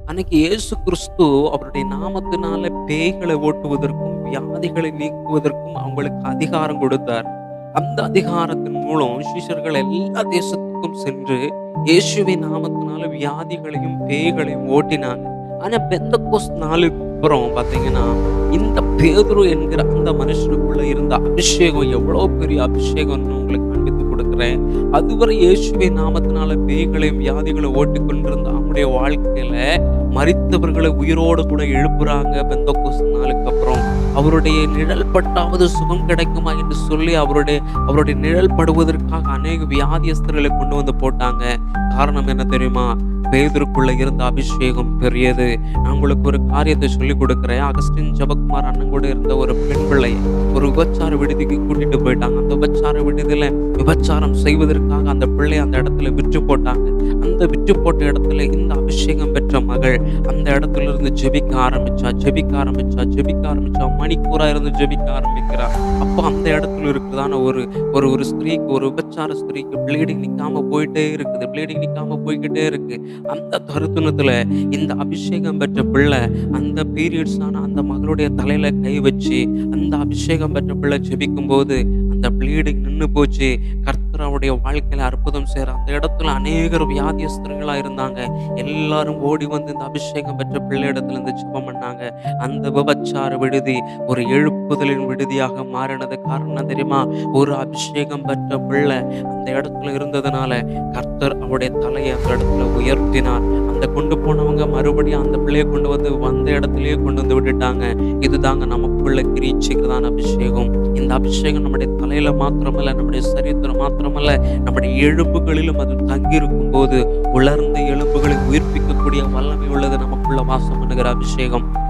அன்னைக்கு இயேசு கிறிஸ்து அவருடைய நாமத்தினால பேய்களை ஓட்டுவதற்கும், வியாதிகளை நீக்குவதற்கும் அவங்களுக்கு அதிகாரம் கொடுத்தார். அந்த அதிகாரத்தின் மூலம் சீஷர்கள் எல்லா தேசத்துக்கும் சென்று இயேசுவின் நாமத்தினால வியாதிகளையும், பேய்களையும் ஓட்டினாங்க. ஆனா பெந்தெகோஸ்து நாளுக்கு அப்புறம் பார்த்தீங்கன்னா, இந்த பேதுரு என்கிற அந்த மனுஷனுக்குள்ள இருந்த அபிஷேகம் எவ்வளவு பெரிய அபிஷேகம்னு உங்களுக்கு காண்பித்துக் கொடுக்கிறேன். அதுவரை இயேசுவின் நாமத்தினால பேய்களையும், வியாதிகளையும் ஓட்டிக்கொண்டிருந்த அவனுடைய வாழ்க்கையில மரித்தவர்களை உயிரோடு கூட எழுப்புறாங்க. பெந்தெகோஸ்து நாளுக்கு அப்புறம் அவருடைய நிழல் பட்டாவது சுகம் கிடைக்குமா என்று சொல்லி அவருடைய நிழல் படுவதற்காக அநேக வியாதியஸ்தர்களை கொண்டு வந்து போட்டாங்க. காரணம் என்ன தெரியுமா? பேதுருக்குள்ள இருந்த அபிஷேகம் பெரியது. நான் உங்களுக்கு ஒரு காரியத்தை சொல்லிக் கொடுக்கிறேன். அகஸ்டின் ஜெபக்குமார் அண்ணன் கூட இருந்த ஒரு பெண் பிள்ளை ஒரு விபச்சார விடுதிக்கு கூட்டிட்டு போயிட்டாங்க. அந்த விபச்சார விடுதியில விபச்சாரம் செய்வதற்காக அந்த பிள்ளை அந்த இடத்துல விற்று போட்டாங்க. அந்த விற்று போட்ட இடத்துல இந்த அபிஷேகம் பெற்ற மகள் அந்த இடத்துல இருந்து ஜெபிக்க ஆரம்பிச்சா மணிக்கூரா இருந்து ஜெபிக்க ஆரம்பிக்கிறா. அப்போ அந்த இடத்துல இருக்குதான ஒரு ஒரு ஒரு ஸ்திரீக்கு, ஒரு விபச்சார ஸ்திரீக்கு ப்ளீடிங் நிக்காம போய்கிட்டே இருக்கு. அந்த தருணத்துல இந்த அபிஷேகம் பெற்ற பிள்ளை அந்த பீரியட்ஸ் ஆன அந்த மகளுடைய தலையில கை வச்சு அந்த அபிஷேகம் பெற்ற பிள்ளை ஜெபிக்கும் போது அந்த ப்ளீடிங் நின்னு போச்சு. கர்த்தர் அவருடைய வாழ்க்கையில அற்புதம் செய்ற அந்த இடத்துல அநேகர் வியாதியஸ்தர்களா இருந்தாங்க. எல்லாரும் ஓடி வந்து இந்த அபிஷேகம் பெற்ற பிள்ளை இடத்துல இருந்து ஜெபம் பண்ணாங்க. அந்த விபச்சார விடுதி ஒரு எழுப்புதலின் விடுதியாக மாறினது. காரணம் தெரியுமா? ஒரு அபிஷேகம் பெற்ற பிள்ளை அந்த இடத்துல இருந்ததுனால கர்த்தர் அவருடைய தலையை அந்த இடத்துல உயர்த்தினார். அந்த கொண்டு போனவங்க மறுபடியும் அந்த பிள்ளையை கொண்டு வந்து வந்த இடத்துலயே கொண்டு வந்து விட்டுட்டாங்க. இதுதாங்க நமக்குள்ள கிரீச்சிக்கிறதான அபிஷேகம். இந்த அபிஷேகம் நம்முடைய தலையில மாத்திரமல்ல, நம்முடைய சரீரத்துல மாத்திரமல்ல, நம்முடைய எலும்புகளிலும் அது தங்கியிருக்கும் போது உலர்ந்த எலும்புகளை உயிர்ப்பிக்கக்கூடிய வல்லமை உள்ளது நமக்குள்ள வாசம் பண்ணுகிற அபிஷேகம்.